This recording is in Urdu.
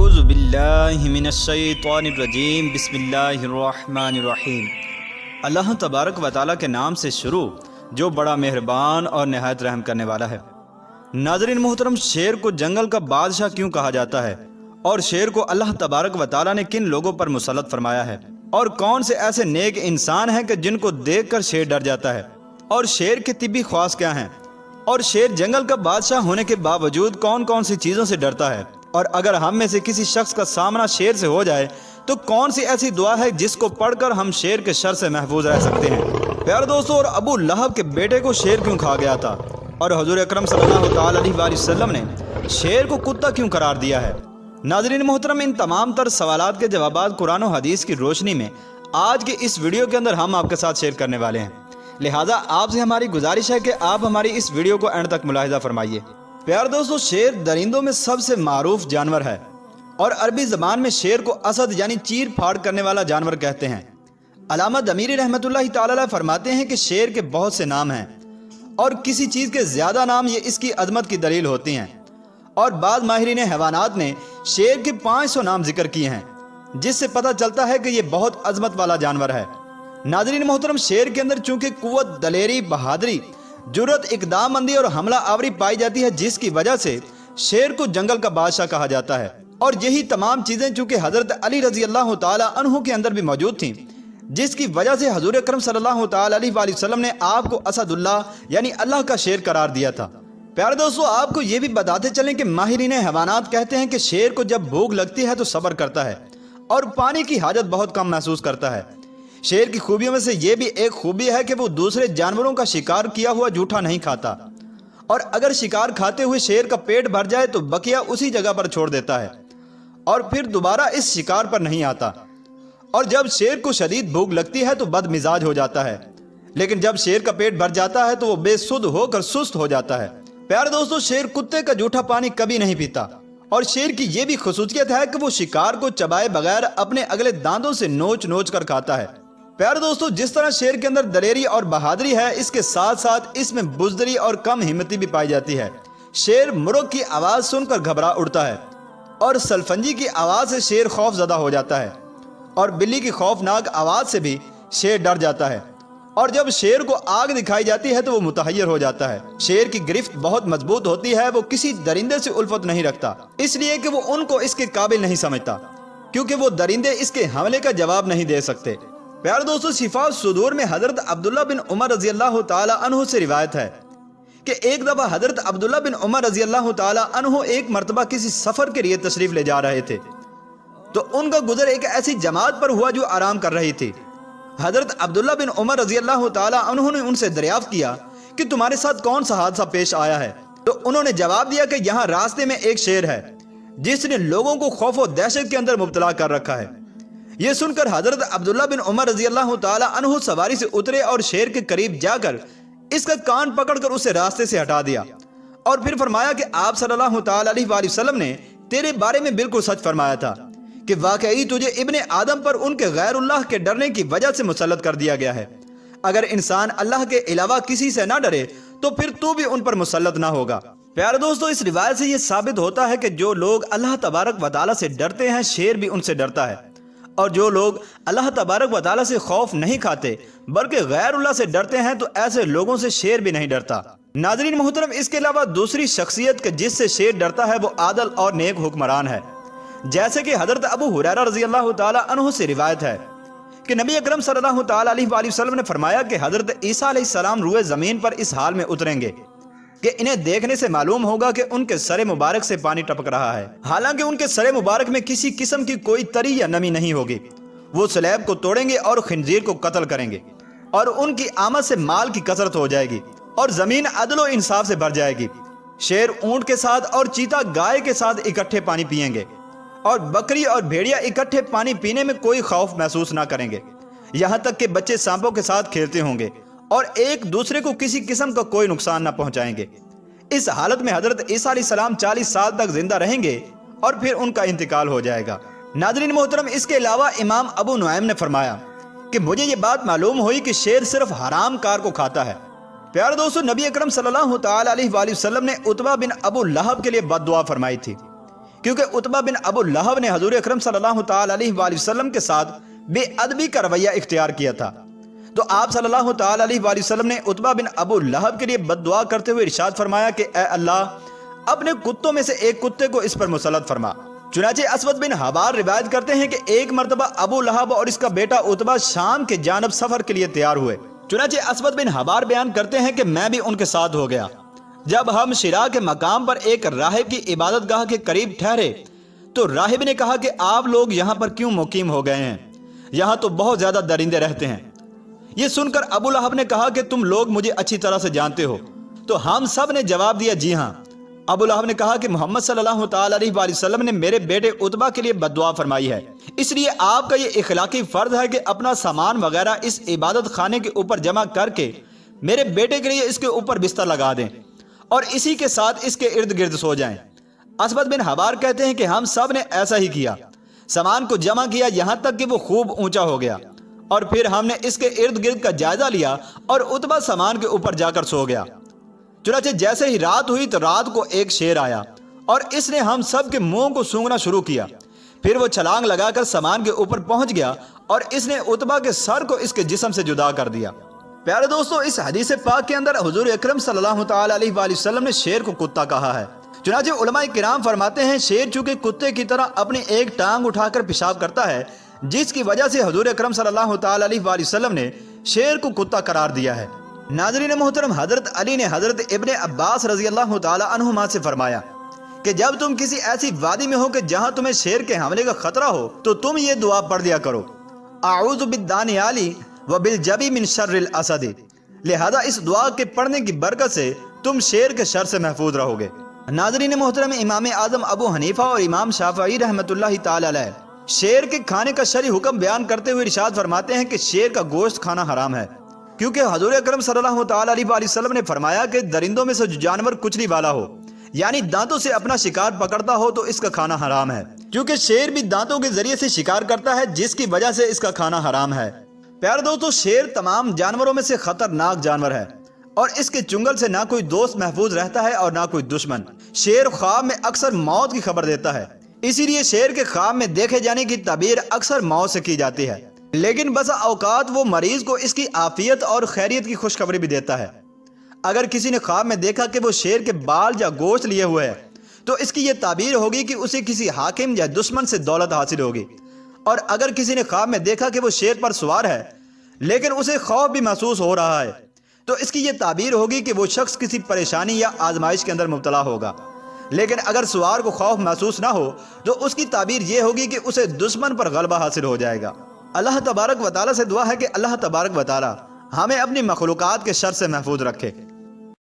اعوذ باللہ من الشیطان الرجیم بسم اللہ الرحمن الرحیم۔ اللہ تبارک و تعالیٰ کے نام سے شروع جو بڑا مہربان اور نہایت رحم کرنے والا ہے۔ ناظرین محترم، شیر کو جنگل کا بادشاہ کیوں کہا جاتا ہے اور شیر کو اللہ تبارک و تعالیٰ نے کن لوگوں پر مسلط فرمایا ہے، اور کون سے ایسے نیک انسان ہیں کہ جن کو دیکھ کر شیر ڈر جاتا ہے، اور شیر کے طبی خواص کیا ہیں، اور شیر جنگل کا بادشاہ ہونے کے باوجود کون کون سی چیزوں سے ڈرتا ہے، اور اگر ہم میں سے کسی شخص کا سامنا شیر سے ہو جائے تو کون سی ایسی دعا ہے جس کو پڑھ کر ہم شیر کے شر سے محفوظ رہ سکتے ہیں۔ پیارے دوستو، اور ابو لہب کے بیٹے کو شیر کیوں کھا گیا تھا، اور حضور اکرم صلی اللہ تعالی علیہ وآلہ وسلم نے شیر کو کتا کیوں قرار دیا ہے؟ ناظرین محترم، ان تمام تر سوالات کے جوابات قرآن و حدیث کی روشنی میں آج کے اس ویڈیو کے اندر ہم آپ کے ساتھ شیئر کرنے والے ہیں، لہٰذا آپ سے ہماری گزارش ہے کہ آپ ہماری اس ویڈیو کو اینڈ تک ملاحظہ فرمائیے۔ پیارے دوستو، شیر درندوں میں سب سے معروف جانور ہے، اور عربی زبان میں شیر کو اسد یعنی چیر پھاڑ کرنے والا جانور کہتے ہیں۔ علامہ دمیری رحمۃ اللہ تعالی علیہ فرماتے ہیں کہ شیر کے بہت سے نام ہیں، اور کسی چیز کے زیادہ نام یہ اس کی عظمت کی دلیل ہوتی ہیں، اور بعض ماہرین حیوانات نے شیر کے 500 نام ذکر کیے ہیں، جس سے پتہ چلتا ہے کہ یہ بہت عظمت والا جانور ہے۔ ناظرین محترم، شیر کے اندر چونکہ قوت، دلیری، بہادری، جرأت، اقدام بندی اور حملہ آوری پائی جاتی ہے، جس کی وجہ سے شیر کو جنگل کا بادشاہ کہا جاتا ہے، اور یہی تمام چیزیں چونکہ حضرت علی رضی اللہ تعالی عنہ کے اندر بھی موجود تھیں، جس کی وجہ سے حضور اکرم صلی اللہ تعالی علیہ وآلہ وسلم نے آپ کو اسد اللہ یعنی اللہ کا شیر قرار دیا تھا۔ پیارے دوستو، آپ کو یہ بھی بتاتے چلیں کہ ماہرین حیوانات کہتے ہیں کہ شیر کو جب بھوک لگتی ہے تو صبر کرتا ہے اور پانی کی حاجت بہت کم محسوس کرتا ہے۔ شیر کی خوبیوں میں سے یہ بھی ایک خوبی ہے کہ وہ دوسرے جانوروں کا شکار کیا ہوا جھوٹا نہیں کھاتا، اور اگر شکار کھاتے ہوئے شیر کا پیٹ بھر جائے تو بقیہ اسی جگہ پر چھوڑ دیتا ہے اور پھر دوبارہ اس شکار پر نہیں آتا، اور جب شیر کو شدید بھوک لگتی ہے تو بد مزاج ہو جاتا ہے، لیکن جب شیر کا پیٹ بھر جاتا ہے تو وہ بے سدھ ہو کر سست ہو جاتا ہے۔ پیارے دوستو، شیر کتے کا جھوٹا پانی کبھی نہیں پیتا، اور شیر کی یہ بھی خصوصیت ہے کہ وہ شکار کو چبائے بغیر اپنے اگلے دانتوں سے نوچ نوچ کر کھاتا ہے۔ پیارے دوستو، جس طرح شیر کے اندر دلیری اور بہادری ہے، اس کے ساتھ ساتھ اس میں بزدلی اور کم ہمتی بھی پائی جاتی ہے۔ شیر مرغ کی آواز سن کر گھبرا اڑتا ہے، اور سلفنجی کی آواز سے شیر خوف زدہ ہو جاتا ہے، اور بلی کی خوفناک آواز سے بھی شیر ڈر جاتا ہے، اور جب شیر کو آگ دکھائی جاتی ہے تو وہ متحیر ہو جاتا ہے۔ شیر کی گرفت بہت مضبوط ہوتی ہے، وہ کسی درندے سے الفت نہیں رکھتا، اس لیے کہ وہ ان کو اس کے قابل نہیں سمجھتا، کیونکہ وہ درندے اس کے حملے کا جواب نہیں دے سکتے۔ پیارے دوستو، شفاء الصدور میں حضرت عبداللہ بن عمر رضی اللہ تعالی عنہ سے روایت ہے کہ ایک دفعہ حضرت عبداللہ بن عمر رضی اللہ تعالی عنہ ایک مرتبہ کسی سفر کے لیے تشریف لے جا رہے تھے، تو ان کا گزر ایک ایسی جماعت پر ہوا جو آرام کر رہی تھی۔ حضرت عبداللہ بن عمر رضی اللہ تعالی عنہ نے ان سے دریافت کیا کہ تمہارے ساتھ کون سا حادثہ پیش آیا ہے، تو انہوں نے جواب دیا کہ یہاں راستے میں ایک شیر ہے جس نے لوگوں کو خوف و دہشت کے اندر مبتلا کر رکھا ہے۔ یہ سن کر حضرت عبداللہ بن عمر رضی اللہ تعالی عنہ سواری سے اترے اور شیر کے قریب جا کر اس کا کان پکڑ کر اسے راستے سے ہٹا دیا، اور پھر فرمایا کہ آپ صلی اللہ تعالی علیہ وآلہ وسلم نے تیرے بارے میں بالکل سچ فرمایا تھا کہ واقعی تجھے ابن آدم پر ان کے غیر اللہ کے ڈرنے کی وجہ سے مسلط کر دیا گیا ہے۔ اگر انسان اللہ کے علاوہ کسی سے نہ ڈرے تو پھر تو بھی ان پر مسلط نہ ہوگا۔ پیارے دوستو، اس روایت سے یہ ثابت ہوتا ہے کہ جو لوگ اللہ تبارک و تعالیٰ سے ڈرتے ہیں، شیر بھی ان سے ڈرتا ہے، اور جو لوگ اللہ تبارک و تعالیٰ سے خوف نہیں کھاتے بلکہ غیر اللہ سے ڈرتے ہیں، تو ایسے لوگوں سے شیر بھی نہیں ڈرتا۔ ناظرین محترم، اس کے علاوہ دوسری شخصیت کہ جس سے شیر ڈرتا ہے وہ عادل اور نیک حکمران ہے، جیسے کہ حضرت ابو ہریرہ رضی اللہ تعالی عنہ سے روایت ہے کہ نبی اکرم صلی اللہ تعالی علیہ وآلہ وسلم نے فرمایا کہ حضرت عیسیٰ علیہ السلام روئے زمین پر اس حال میں اتریں گے کہ انہیں دیکھنے سے معلوم ہوگا کہ ان کے سر مبارک سے پانی ٹپک رہا ہے، حالانکہ ان کے سر مبارک میں کسی قسم کی کوئی تری یا نمی نہیں ہوگی۔ وہ سلیب کو توڑیں گے اور خنزیر کو قتل کریں گے، اور ان کی آمد سے مال کی کثرت ہو جائے گی، اور زمین عدل و انصاف سے بھر جائے گی۔ شیر اونٹ کے ساتھ اور چیتا گائے کے ساتھ اکٹھے پانی پئیں گے، اور بکری اور بھیڑیا اکٹھے پانی پینے میں کوئی خوف محسوس نہ کریں گے، یہاں تک کہ بچے سانپوں کے ساتھ کھیلتے ہوں گے اور ایک دوسرے کو کسی قسم کا کوئی نقصان نہ پہنچائیں گے۔ اس حالت میں حضرت عیسیٰ علیہ السلام 40 سال تک زندہ رہیں گے اور پھر ان کا انتقال ہو جائے گا۔ ناظرین محترم، اس کے علاوہ امام ابو نعیم نے فرمایا کہ مجھے یہ بات معلوم ہوئی کہ شیر صرف حرام کار کو کھاتا ہے۔ پیارے دوستو، نبی اکرم صلی اللہ تعالی علیہ وآلہ وسلم نے عتبہ بن ابو لہب کے لیے بد دعا فرمائی تھی کیونکہ عتبہ بن ابو لہب نے حضور اکرم صلی اللہ تعالی علیہ وآلہ وسلم کے ساتھ بے ادبی کا رویہ اختیار کیا تھا۔ تو آپ صلی اللہ تعالی علیہ وآلہ وسلم نے عتبہ بن ابو لہب کے لیے بد دعا کرتے ہوئے ارشاد فرمایا کہ اے اللہ اپنے کتوں میں سے ایک کتے کو اس پر مسلط فرما۔ چنانچہ اسود بن حبار روایت کرتے ہیں کہ ایک مرتبہ ابو لہب اور اس کا بیٹا عتبہ شام کے جانب سفر کے لیے تیار ہوئے۔ چنانچہ اسود بن حبار بیان کرتے ہیں کہ میں بھی ان کے ساتھ ہو گیا۔ جب ہم شراء کے مقام پر ایک راہب کی عبادت گاہ کے قریب ٹھہرے تو راہب نے کہا کہ آپ لوگ یہاں پر کیوں مقیم ہو گئے ہیں؟ یہاں تو بہت زیادہ درندے رہتے ہیں۔ یہ سن کر ابو لہب نے کہا کہ تم لوگ مجھے اچھی طرح سے جانتے ہو۔ تو ہم سب نے جواب دیا جی ہاں۔ ابو لہب نے کہا کہ محمد صلی اللہ تعالی علیہ وآلہ وسلم نے میرے بیٹے عتبہ کے لیے بد دعا فرمائی ہے، اس لیے آپ کا یہ اخلاقی فرض ہے کہ اپنا سامان وغیرہ اس عبادت خانے کے اوپر جمع کر کے میرے بیٹے کے لیے اس کے اوپر بستر لگا دیں اور اسی کے ساتھ اس کے ارد گرد سو جائیں۔ اسود بن حبار کہتے ہیں کہ ہم سب نے ایسا ہی کیا، سامان کو جمع کیا یہاں تک کہ وہ خوب اونچا ہو گیا، اور پھر ہم نے اس کے ارد گرد کا جائزہ لیا اور عتبہ سامان کے اوپر جا کر سو گیا۔ چنانچہ جیسے ہی رات ہوئی تو رات کو ایک شیر آیا اور اس نے ہم سب کے منہ کو سونگنا شروع کیا، پھر وہ چھلانگ لگا کر سامان کے اوپر پہنچ گیا اور اس نے عتبہ کے سر کو اس کے جسم سے جدا کر دیا۔ پیارے دوستو، اس حدیث پاک کے اندر حضور اکرم صلی اللہ تعالی علیہ وآلہ وسلم نے شیر کو کتا کہا ہے۔ چنانچہ علماء کرام فرماتے ہیں شیر چونکہ کتے کی طرح اپنی ایک ٹانگ اٹھا کر پیشاب کرتا ہے، جس کی وجہ سے حضور اکرم صلی اللہ تعالی علیہ وآلہ وسلم نے شیر کو کتا قرار دیا ہے۔ ناظرین محترم، حضرت علی نے حضرت ابن عباس رضی اللہ تعالی عنہما سے فرمایا کہ جب تم کسی ایسی وادی میں ہو کہ جہاں تمہیں شیر کے حملے کا خطرہ ہو تو تم یہ دعا پڑھ دیا کرو، اعوذ بالدانیالی وبالجبی من شر الاسد۔ لہذا اس دعا کے پڑھنے کی برکت سے تم شیر کے شر سے محفوظ رہو گے۔ ناظرین محترم، امام اعظم ابو حنیفہ اور امام شافعی رحمۃ اللہ تعالی علیہ شیر کے کھانے کا شرعی حکم بیان کرتے ہوئے ارشاد فرماتے ہیں کہ شیر کا گوشت کھانا حرام ہے، کیونکہ حضور اکرم صلی اللہ تعالی علیہ وآلہ وسلم نے فرمایا کہ درندوں میں سے جو جانور کچلی والا ہو، یعنی دانتوں سے اپنا شکار پکڑتا ہو، تو اس کا کھانا حرام ہے، کیونکہ شیر بھی دانتوں کے ذریعے سے شکار کرتا ہے، جس کی وجہ سے اس کا کھانا حرام ہے۔ پیارے دوستو، شیر تمام جانوروں میں سے خطرناک جانور ہے اور اس کے چنگل سے نہ کوئی دوست محفوظ رہتا ہے اور نہ کوئی دشمن۔ شیر خواب میں اکثر موت کی خبر دیتا ہے، اسی لیے شیر کے خواب میں دیکھے جانے کی تعبیر اکثر موت سے کی جاتی ہے، لیکن بسا اوقات وہ مریض کو اس کی عافیت اور خیریت کی خوشخبری بھی دیتا ہے۔ اگر کسی نے خواب میں دیکھا کہ وہ شیر کے بال یا گوشت لیے ہوئے ہے تو اس کی یہ تعبیر ہوگی کہ اسے کسی حاکم یا دشمن سے دولت حاصل ہوگی، اور اگر کسی نے خواب میں دیکھا کہ وہ شیر پر سوار ہے لیکن اسے خوف بھی محسوس ہو رہا ہے تو اس کی یہ تعبیر ہوگی کہ وہ شخص کسی پریشانی یا آزمائش کے اندر مبتلا ہوگا، لیکن اگر سوار کو خوف محسوس نہ ہو تو اس کی تعبیر یہ ہوگی کہ اسے دشمن پر غلبہ حاصل ہو جائے گا۔ اللہ تبارک و تعالیٰ سے دعا ہے کہ اللہ تبارک و تعالیٰ ہمیں اپنی مخلوقات کے شر سے محفوظ رکھے۔